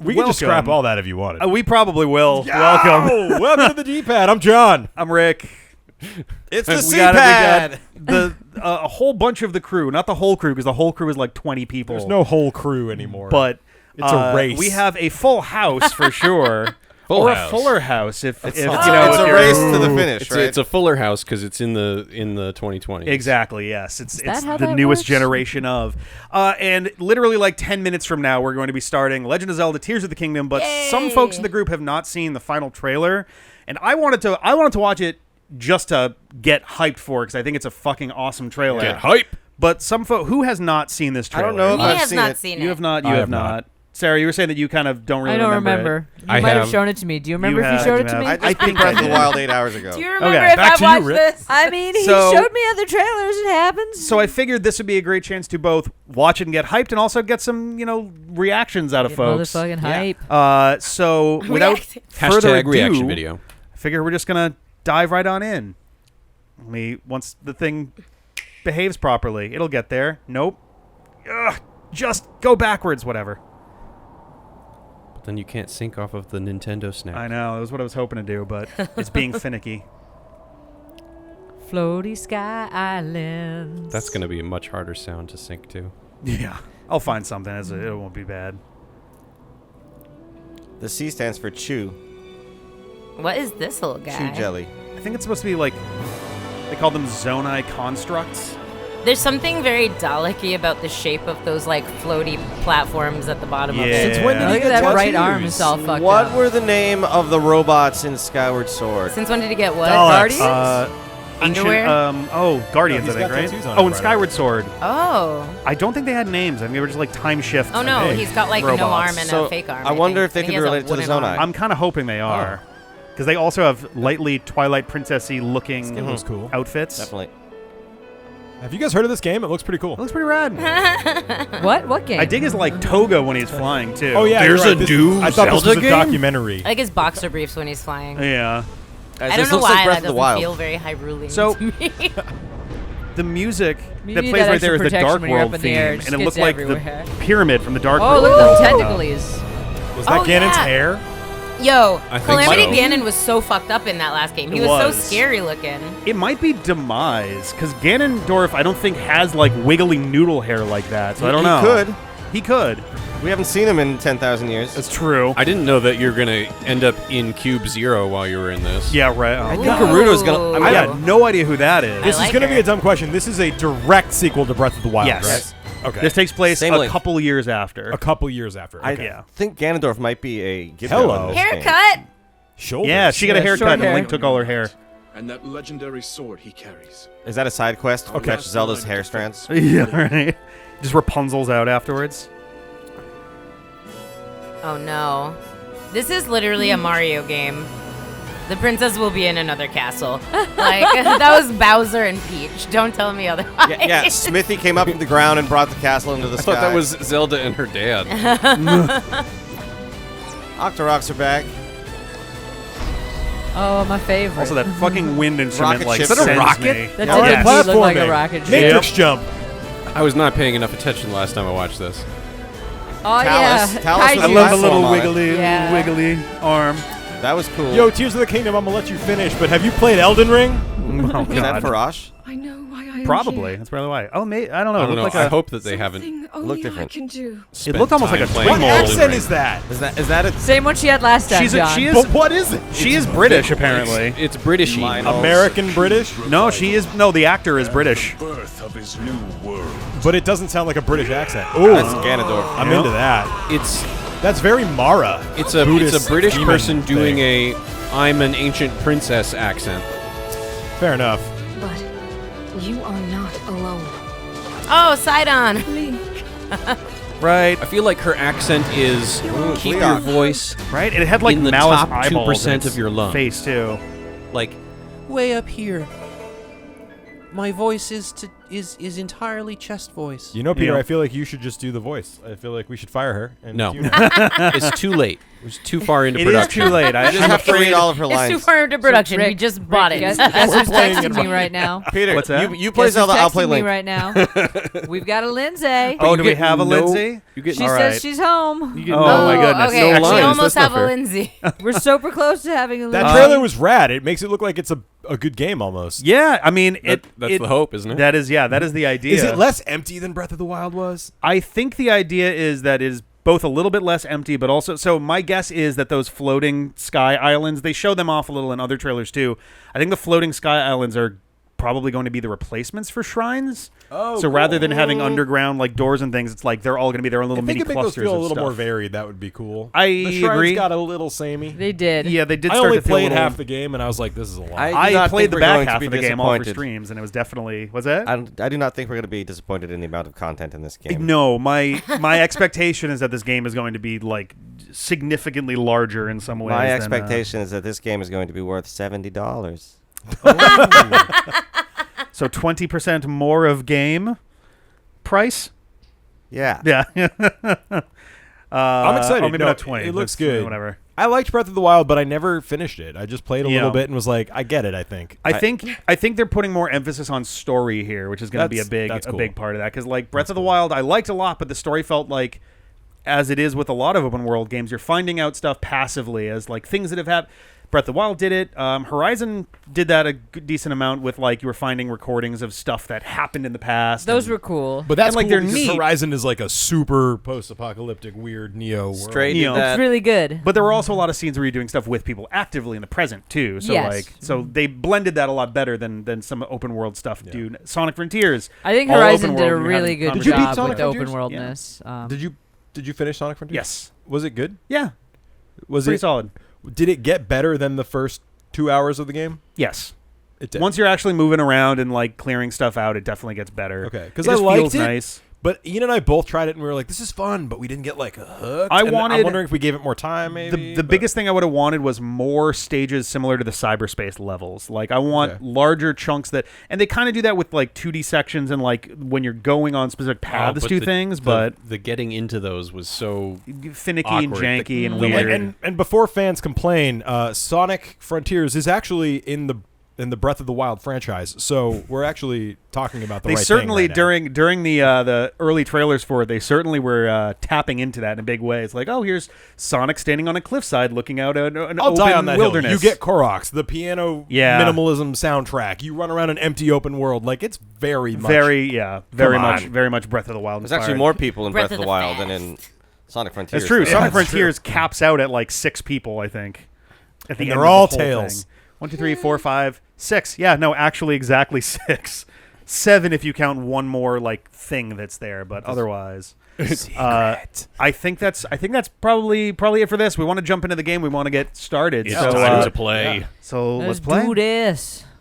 We can just scrap all that if you wanted. We probably will. Yo! Welcome. Welcome to the D-pad. I'm John. I'm Rick. It's the We got C-pad. a whole bunch of the crew, not the whole crew, because the whole crew is like 20 people. There's no whole crew anymore. But it's a race. We have a full house for sure. Full or house. a fuller house if It's you know, it's if a you're- race to the finish, right? It's a fuller house because it's in the 2020s. Exactly, yes. It's how the that newest works? generation of. And literally like 10 minutes from now, we're going to be starting Legend of Zelda Tears of the Kingdom, but some folks in the group have not seen the final trailer, and I wanted to watch it just to get hyped for it, because I think it's a fucking awesome trailer. Get hype. But some folk who has not seen this I trailer? don't know if He I've has seen not it. seen You it. have not. You I have have not. not. Sarah, you were saying that you kind of don't really I don't remember. remember. You I might have have. shown it to me. Do you remember if have, you showed you it to have. me? I just beat Breath of the Wild 8 hours ago. Do you remember Okay, if back I to you, watched Rick. this? I mean, he So- showed me other trailers. It happens. So I figured this would be a great chance to both watch it and get hyped, and also get some, reactions out of Get folks. motherfucking hype. So without Reacting. further Hashtag ado, reaction video. I figure we're just gonna dive right on in. Once the thing behaves properly, it'll get there. Nope. Ugh, just go backwards, whatever. But then you can't sync off of the Nintendo Snap. I know, that was what I was hoping to do, but it's being finicky. Floaty Sky Islands. That's going to be a much harder sound to sync to. Yeah, I'll find something. It won't be bad. The C stands for chew. What is this little guy? Chew jelly. I think it's supposed to be like they call them Zonai constructs. There's something very Dalek-y about the shape of those like floaty platforms at the bottom of Yeah. it. Since when did Look he at get that right tattoos? arm is all fucked What up. were the name of the robots in Skyward Sword? Since when did he get what? Daleks. Guardians? Ancient, Underwear? Guardians, No, he's I think, got right? tattoos on Oh, him and right Skyward away. Sword. Oh. I don't think they had names. I think they were just like time shifts. Oh no, of he's got like no robots. arm and So, a fake arm. I wonder if they think. could And be he has a related to the wooden Zonai. arm. I'm kind of hoping they are, because they also have lightly Twilight Princessy looking It looks cool. outfits. Definitely. Have you guys heard of this game? It looks pretty cool. It looks pretty rad. What? What game? I dig his like toga when he's flying too. Oh, yeah. There's you're right. a This- new I thought this Zelda was a game? documentary. I like his boxer briefs when he's flying. Yeah. I don't know looks why like Breath that of the doesn't Wild. feel very Hyrule So- to me. The music You that need plays that right there is extra the protection Dark when you're World up in theme, the air. It and just it gets looked like everywhere. the pyramid from the Dark Oh, World. look at them tentacles. Was that Oh, Ganon's yeah. hair? Yo, I think Calamity so. Ganon was so fucked up in that last game. He It was so was. scary looking. It might be Demise, because Ganondorf, I don't think, has like wiggly noodle hair like that. So I don't know. He could. He could. We haven't seen him in 10,000 years. That's true. I didn't know that you're going to end up in Cube Zero while you were in this. Yeah, right. I Oh, think God. Gerudo's gonna. Ooh. I mean, I yeah, got no idea who that is. This like is going to her. be a dumb question. This is a direct sequel to Breath of the Wild, Yes. right? Okay. This takes place Same a length. couple years after. a couple years after. I Okay. yeah. think Ganondorf might be a Gibbo Hello. in this game. Haircut. Shoulders. Yeah, she got a Yeah, haircut short and hair. Link took all her hair. And that legendary sword he carries. Is that a side quest? Okay. Fetch Zelda's hair strands. Yeah, right. Just Rapunzel's out afterwards. Oh no. This is literally a Mario game. The princess will be in another castle. Like, that was Bowser and Peach. Don't tell me otherwise. Yeah, Smithy came up from the ground and brought the castle into the I sky. thought that was Zelda and her dad. Octoroks are back. Oh, my favorite. Also, that fucking wind instrument Rocket like ship. Is that a sends rocket? me. That Yeah, did yes. look like a Platforming. rocket ship. Matrix jump. I was not paying enough attention last time I watched this. Oh, Talus. yeah. Talus I was Kaiju. love the Platform little on it. wiggly, Yeah. wiggly arm. That was cool. Yo, Tears of the Kingdom, I'm going to let you finish, but have you played Elden Ring? Oh, is that God. Farash? I know why I am Probably. here. That's probably why. Oh, I don't know. I It don't know. looked I like hope that they haven't Something only Look different. I can do. spent looked almost time like a playing twin What mold. Elden accent Ring. is that? Is that a Same one she had last time, She's a, John. she is But what is it? she is British apparently. It's Britishy. Lionel. American British? No, she is. No, the actor is British. Birth of his new world. But it doesn't sound like a British accent. Ooh, That's Ganondorf. I'm into that. It's That's very Mara. it's a Buddhist British demon person doing thing. a I'm an ancient princess accent. Fair enough. But you are not alone. Oh, Sidon. Right, I feel like her accent is keep your Leon. voice right. It had like In the malice top eyeballs 2% in its of your lung. face too. like way up here. My voice is entirely chest voice. You know, Peter, Yeah. I feel like you should just do the voice. I feel like we should fire her. And No. tune her. It's too late. was too far into It is production. too late. I just have to read all of her It's too lines. far into production. Rick- we just bought Rick, it. Guess who's playing texting it me right now? Peter, What's that? you play Guess who's Zelda, I'll play texting me Link. right now. We've got a Lindsay. Oh, do we get have a no- Lindsay? You get She All says right. she's home. You get Oh, my goodness. Okay, No we lines. almost That's not have a fair. Lindsay. We're super close to having a That Lindsay. trailer was rad. It makes it look like it's a good game almost. Yeah, I mean, That's the hope, isn't it? That is the idea. Is it less empty than Breath of the Wild was? I think the idea is that it is both a little bit less empty, but also, so my guess is that those floating sky islands, they show them off a little in other trailers too. I think the floating sky islands are probably going to be the replacements for shrines. Oh, so rather than having underground like doors and things, it's like they're all going to be their own little If they mini could make those clusters feel a of little more stuff. varied, that would be cool. I the shrines agree. got a little samey. They did. Yeah, they did I start only to feel a played little- half the game, and I was like, this is a lot. I do I not played think the we're back going to half be of the game all for disappointed. streams, and it was definitely was that? I do not think we're going to be disappointed in the amount of content in this game. No, my expectation is that this game is going to be like significantly larger in some ways. My than, expectation is that this game is going to be worth $70. so 20% more of game price. Yeah. Yeah. I'm excited. Oh, maybe No, not 20. it looks That's, good. Whatever. I liked Breath of the Wild, but I never finished it. I just played a Yeah. little bit and was like, I get it, I think. I think they're putting more emphasis on story here, which is going to be That's a cool. big part of that. Because like Breath of the Wild, I liked a lot, but the story felt like, as it is with a lot of open world games, you're finding out stuff passively as like things that have happened. Breath of the Wild did it. Horizon did that a decent amount with like you were finding recordings of stuff that happened in the past. Those and- were cool. But that's And, like, cool they're because neat. Horizon is like a super post-apocalyptic, weird Neo world. Straight You know, to It's that. really good. But there were also a lot of scenes where you're doing stuff with people actively in the present too. So Yes. so they blended that a lot better than some open world stuff do. Sonic Frontiers. I think all Horizon open did a world, and you're really having good Did you beat job Sonic with the open Frontiers? worldness. Did you finish Sonic Frontiers? Yes. Was it good? Yeah. Was Pretty it solid. Did it get better than the first 2 hours of the game? Yes. It did. Once you're actually moving around and like clearing stuff out, it definitely gets better. Okay, because It I just liked feels it, nice. but Ian and I both tried it and we were like, "This is fun," but we didn't get like hooked. I And I'm wanted- wondering if we gave it more time. Maybe The but- biggest thing I would have wanted was more stages similar to the cyberspace levels. Like I want Okay. larger chunks that, and they kind of do that with like 2D sections and like when you're going on specific paths but to the- things, but the getting into those was so finicky awkward. and janky and No, weird. and before fans complain, Sonic Frontiers is actually in the Breath of the Wild franchise, so we're actually talking about the they right certainly thing right now. during the early trailers for it, they certainly were tapping into that in a big way. It's like, oh, here's Sonic standing on a cliffside looking out at an I'll open die on that wilderness. hill. You get Koroks, the piano Yeah. minimalism soundtrack. You run around an empty open world. Like it's very much. very on. much Breath of the Wild. There's actually inspired. more people in Breath Breath of of the the Wild Fast. than in Sonic Frontiers. That's true. Yeah, Sonic that's Frontiers caps out at like 6 people, I think. At the And end they're of all the whole tails. thing. 1, 2, 3, 4, 5, 6. Yeah, no, actually exactly 6. 7 if you count one more like thing that's there, but otherwise. I think that's probably it for this. We want to jump into the game. We want to get started. Yeah, so time uh, to play. so let's Let's play. do this.